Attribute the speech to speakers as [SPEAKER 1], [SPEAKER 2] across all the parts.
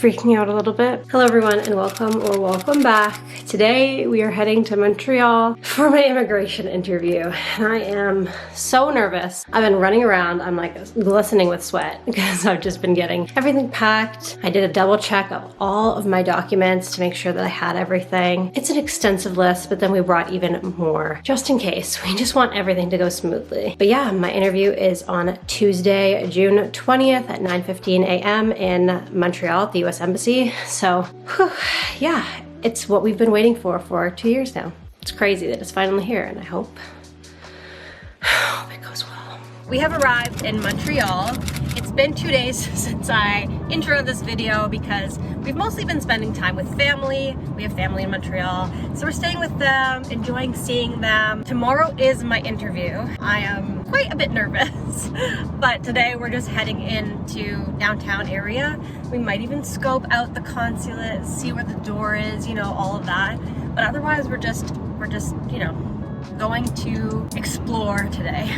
[SPEAKER 1] freaking out a little bit. Hello everyone and welcome back. Today we are heading to Montreal for my immigration interview. And I am so nervous. I've been running around, I'm like glistening with sweat because I've just been getting everything packed. I did a double check of all of my documents to make sure that I had everything. It's an extensive list, but then we brought even more just in case. We just want everything to go smoothly. But yeah, my interview is on Tuesday, June 20th at 9:15 a.m. in Montreal at the US Embassy. So, whew, yeah, it's what we've been waiting for 2 years now. It's crazy that it's finally here, and I hope it goes well. We have arrived in Montreal. It's been 2 days since I introed this video because we've mostly been spending time with family. We have family in Montreal, so we're staying with them, enjoying seeing them. Tomorrow is my interview. I am quite a bit nervous, but today we're just heading into downtown area. We might even scope out the consulate, see where the door is, you know, all of that. But otherwise we're just, you know, going to explore today.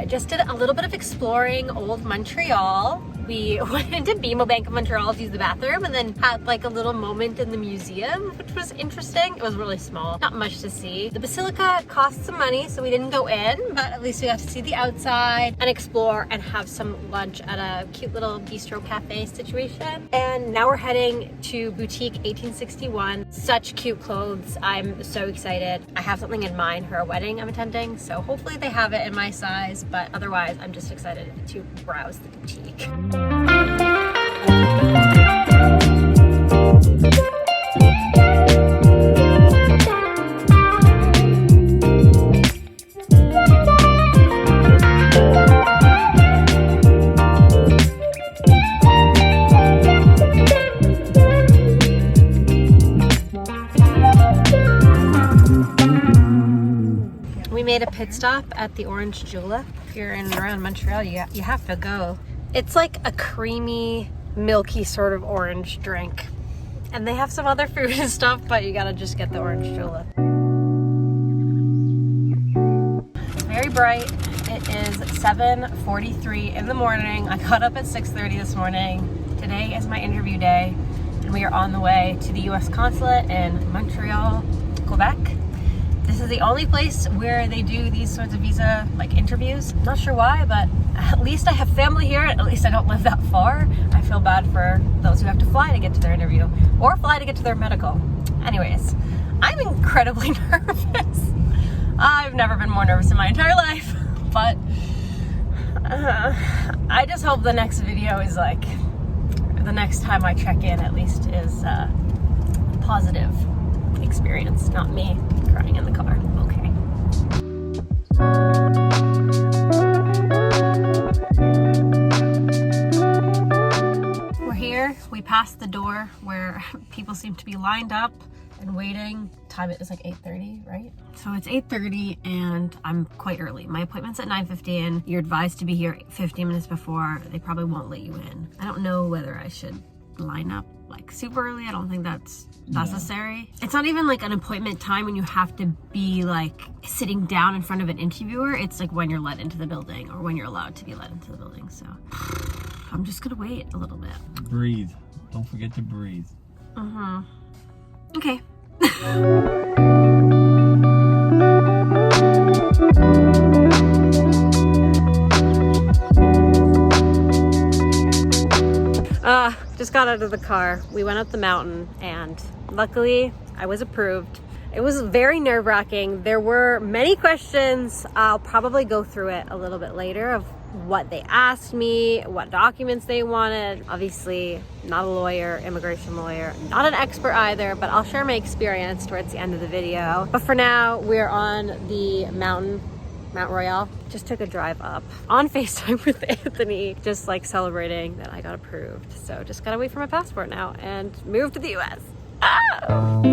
[SPEAKER 1] Just did a little bit of exploring old Montreal. We went into BMO Bank of Montreal to use the bathroom and then had like a little moment in the museum, which was interesting. It was really small, not much to see. The Basilica cost some money, so we didn't go in, but at least we got to see the outside and explore and have some lunch at a cute little bistro cafe situation. And now we're heading to Boutique 1861. Such cute clothes. I'm so excited. I have something in mind for a wedding I'm attending, so hopefully they have it in my size, but otherwise I'm just excited to browse the boutique. We made a pit stop at the Orange Julep. If you're in and around Montreal, you have to go. It's like a creamy, milky sort of orange drink. And they have some other food and stuff, but you gotta just get the Orange Julep. It's very bright. It is 7:43 in the morning. I got up at 6:30 this morning. Today is my interview day, and we are on the way to the US Consulate in Montreal, Quebec. This is the only place where they do these sorts of visa interviews. Not sure why, but at least I have family here. At least I don't live that far. I feel bad for those who have to fly to get to their interview or fly to get to their medical. Anyways, I'm incredibly nervous. I've never been more nervous in my entire life, but I just hope the next video is like, the next time I check in at least is a positive experience, not me crying in the car. Okay. We're here. We passed the door where people seem to be lined up and waiting. Time it is like 8:30, right? So it's 8:30 and I'm quite early. My appointment's at 9:15. You're advised to be here 15 minutes before. They probably won't let you in. I don't know whether I should line up like super early. I don't think that's necessary. It's not even like an appointment time when you have to be like sitting down in front of an interviewer. It's like when you're let into the building or when you're allowed to be let into the building. So I'm just gonna wait a little bit.
[SPEAKER 2] Breathe. Don't forget to breathe.
[SPEAKER 1] Okay. Just got out of the car. We went up the mountain and luckily I was approved. It was very nerve-wracking. There were many questions. I'll probably go through it a little bit later of what they asked me, what documents they wanted. Obviously, not a lawyer, immigration lawyer, not an expert either, but I'll share my experience towards the end of the video. But for now, we're on the mountain, Mount Royal. Just took a drive up on FaceTime with Anthony, just like celebrating that I got approved. So just gotta wait for my passport now and move to the US. Oh!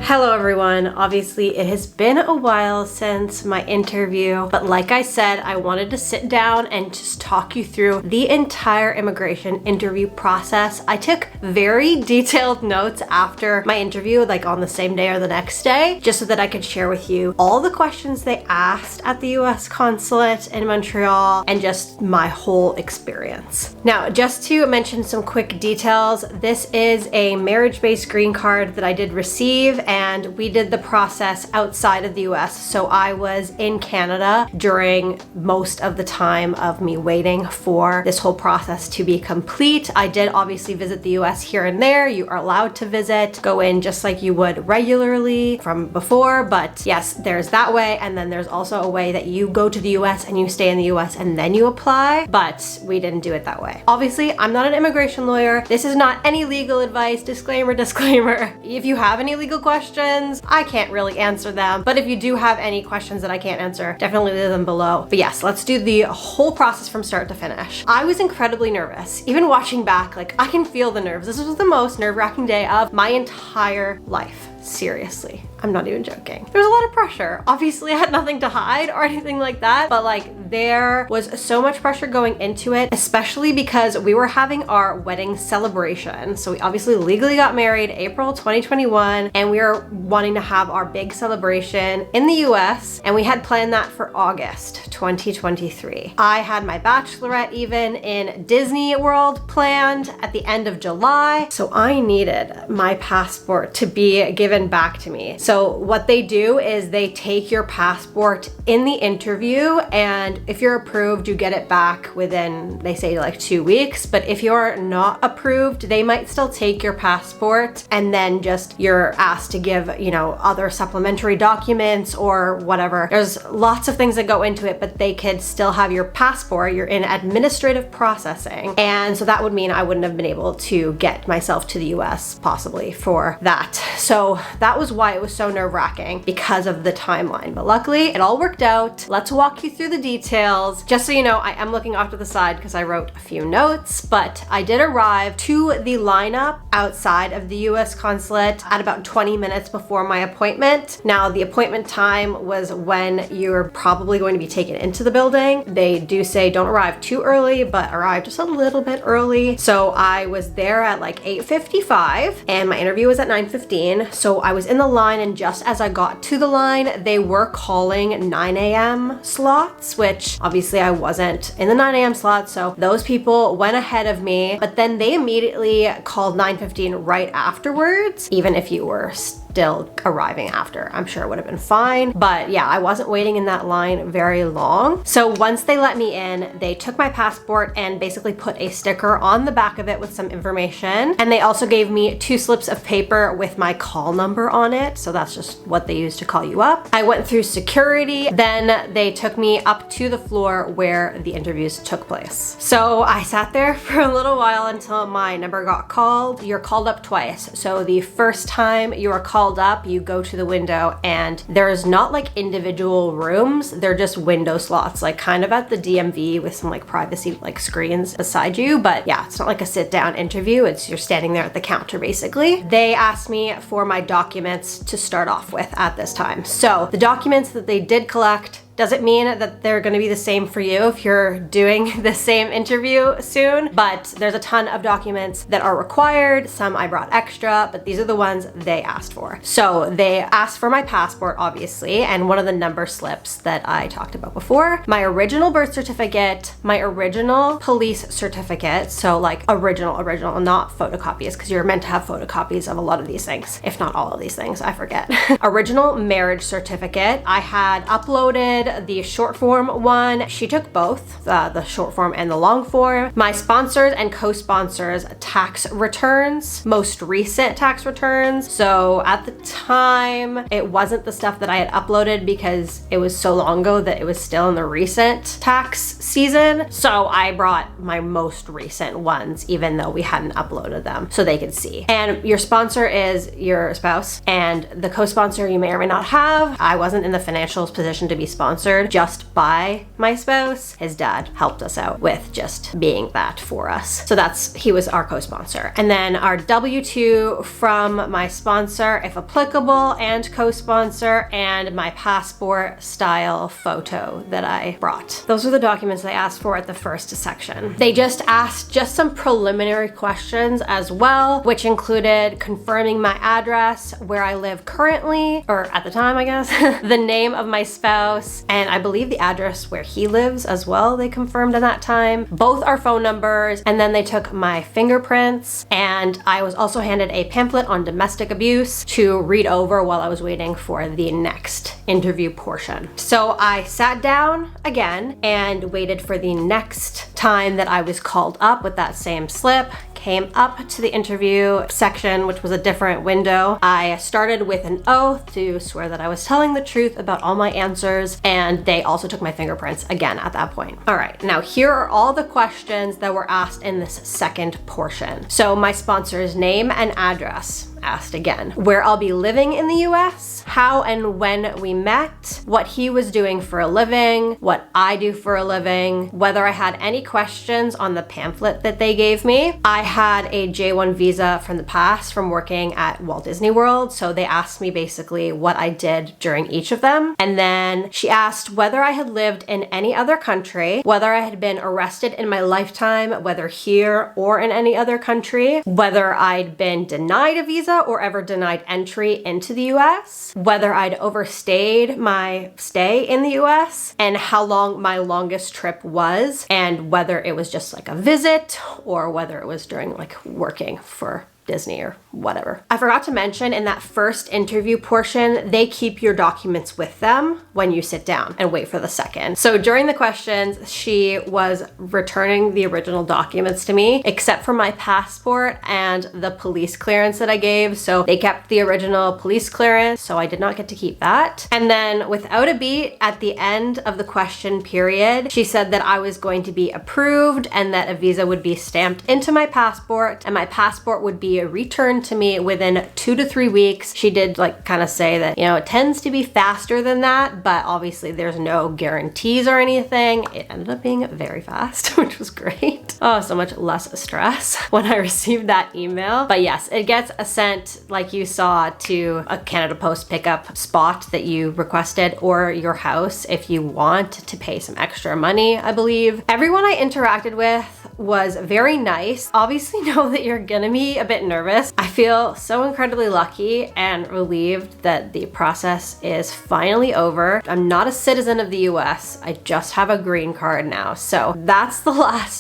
[SPEAKER 1] Hello everyone. Obviously it has been a while since my interview, but like I said, I wanted to sit down and just talk you through the entire immigration interview process. I took very detailed notes after my interview, like on the same day or the next day, just so that I could share with you all the questions they asked at the US Consulate in Montreal and just my whole experience. Now, just to mention some quick details, this is a marriage-based green card that I did receive, and we did the process outside of the US. So I was in Canada during most of the time of me waiting for this whole process to be complete. I did obviously visit the US here and there. You are allowed to visit, go in just like you would regularly from before. But yes, there's that way. And then there's also a way that you go to the US and you stay in the US and then you apply. But we didn't do it that way. Obviously, I'm not an immigration lawyer. This is not any legal advice. Disclaimer, disclaimer. If you have any legal questions, I can't really answer them, but if you do have any questions that I can't answer, definitely leave them below. But yes, let's do the whole process from start to finish. I was incredibly nervous. Even watching back, like I can feel the nerves. This was the most nerve-wracking day of my entire life. Seriously, I'm not even joking. There was a lot of pressure. Obviously, I had nothing to hide or anything like that, but like there was so much pressure going into it, especially because we were having our wedding celebration. So we obviously legally got married April 2021, and we were wanting to have our big celebration in the US, and we had planned that for August 2023. I had my bachelorette even in Disney World planned at the end of July, so I needed my passport to be given back to me. So what they do is they take your passport in the interview, and if you're approved, you get it back within, they say like 2 weeks. But if you're not approved, they might still take your passport, and then just you're asked to give, you know, other supplementary documents or whatever. There's lots of things that go into it, but they could still have your passport. You're in administrative processing. And so that would mean I wouldn't have been able to get myself to the US possibly for that. So that was why it was so nerve-wracking, because of the timeline. But luckily it all worked out. Let's walk you through the details. Just so you know, I am looking off to the side because I wrote a few notes, but I did arrive to the lineup outside of the US Consulate at about 20 minutes before my appointment. Now, the appointment time was when you're probably going to be taken into the building. They do say don't arrive too early, but arrive just a little bit early. So I was there at like 8:55 and my interview was at 9:15. So I was in the line, and just as I got to the line, they were calling 9 a.m. slots, which obviously I wasn't in the 9 a.m. slot. So those people went ahead of me, but then they immediately called 9:15 right afterwards. Even if you were still arriving after, I'm sure it would have been fine. But yeah, I wasn't waiting in that line very long. So once they let me in, they took my passport and basically put a sticker on the back of it with some information. And they also gave me 2 slips of paper with my call number on it. So that's just what they use to call you up. I went through security. Then they took me up to the floor where the interviews took place. So I sat there for a little while until my number got called. You're called up twice. So the first time you are called up, you go to the window, and there's not like individual rooms, they're just window slots, like kind of at the DMV with some like privacy like screens beside you. But yeah, it's not like a sit down interview, it's you're standing there at the counter basically. They asked me for my documents to start off with at this time. So the documents that they did collect Doesn't mean that they're gonna be the same for you if you're doing the same interview soon, but there's a ton of documents that are required. Some I brought extra, but these are the ones they asked for. So they asked for my passport, obviously, and one of the number slips that I talked about before, my original birth certificate, my original police certificate, so like original, not photocopies, because you're meant to have photocopies of a lot of these things, if not all of these things, I forget. Original marriage certificate. I had uploaded the short form one. She took both, the short form and the long form. My sponsors and co-sponsors tax returns, most recent tax returns. So at the time, it wasn't the stuff that I had uploaded because it was so long ago that it was still in the recent tax season. So I brought my most recent ones, even though we hadn't uploaded them, so they could see. And your sponsor is your spouse, and the co-sponsor you may or may not have. I wasn't in the financial position to be sponsored just by my spouse. His dad helped us out with just being that for us. So he was our co-sponsor. And then our W-2 from my sponsor, if applicable, and co-sponsor, and my passport style photo that I brought. Those are the documents they asked for at the first section. They just asked some preliminary questions as well, which included confirming my address, where I live currently, or at the time, I guess, the name of my spouse, and I believe the address where he lives as well, they confirmed at that time. Both our phone numbers, and then they took my fingerprints, and I was also handed a pamphlet on domestic abuse to read over while I was waiting for the next interview portion. So I sat down again and waited for the next time that I was called up with that same slip, came up to the interview section, which was a different window. I started with an oath to swear that I was telling the truth about all my answers, and they also took my fingerprints again at that point. All right, now here are all the questions that were asked in this second portion. So my sponsor's name and address, asked again. Where I'll be living in the US, how and when we met, what he was doing for a living, what I do for a living, whether I had any questions on the pamphlet that they gave me. I had a J1 visa from the past from working at Walt Disney World, so they asked me basically what I did during each of them. And then she asked whether I had lived in any other country, whether I had been arrested in my lifetime, whether here or in any other country, whether I'd been denied a visa or ever denied entry into the US, whether I'd overstayed my stay in the US, and how long my longest trip was, and whether it was just like a visit or whether it was during like working for Disney or whatever. I forgot to mention in that first interview portion, they keep your documents with them when you sit down and wait for the second. So during the questions, she was returning the original documents to me, except for my passport and the police clearance that I gave. So they kept the original police clearance, so I did not get to keep that. And then without a beat, at the end of the question period, she said that I was going to be approved and that a visa would be stamped into my passport, and my passport would be returned to me within 2 to 3 weeks. She did like kind of say that, you know, it tends to be faster than that, but obviously there's no guarantees or anything. It ended up being very fast, which was great. Oh, so much less stress when I received that email. But yes, it gets sent, like you saw, to a Canada Post pickup spot that you requested, or your house if you want to pay some extra money, I believe. Everyone I interacted with was very nice. Obviously know that you're gonna be a bit nervous. I feel so incredibly lucky and relieved that the process is finally over. I'm not a citizen of the US. I just have a green card now. So that's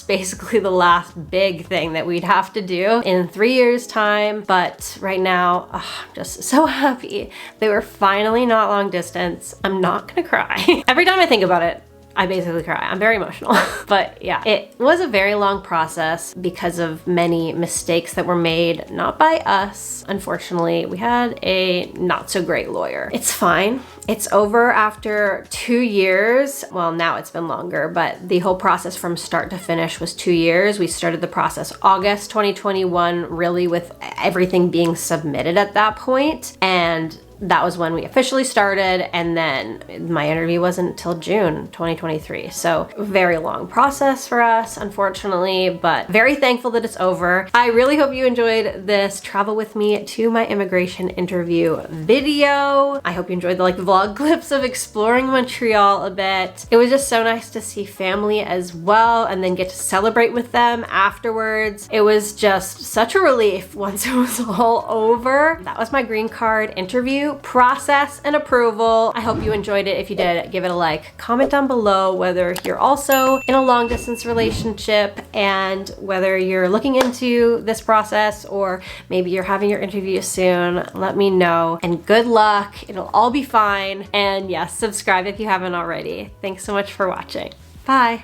[SPEAKER 1] basically the last big thing that we'd have to do in 3 years' time. But right now, I'm just so happy. They were finally not long distance. I'm not gonna cry. Every time I think about it, I basically cry. I'm very emotional. But yeah, it was a very long process because of many mistakes that were made, not by us. Unfortunately, we had a not so great lawyer. It's fine. It's over after 2 years. Well, now it's been longer, but the whole process from start to finish was 2 years. We started the process August 2021, really with everything being submitted at that point. And that was when we officially started, and then my interview wasn't until June 2023. So very long process for us, unfortunately, but very thankful that it's over. I really hope you enjoyed this travel with me to my immigration interview video. I hope you enjoyed the vlog clips of exploring Montreal a bit. It was just so nice to see family as well and then get to celebrate with them afterwards. It was just such a relief once it was all over. That was my green card interview process and approval. I hope you enjoyed it. If you did, give it a like. Comment down below whether you're also in a long distance relationship and whether you're looking into this process or maybe you're having your interview soon. Let me know, and good luck. It'll all be fine. And yes, subscribe if you haven't already. Thanks so much for watching. Bye.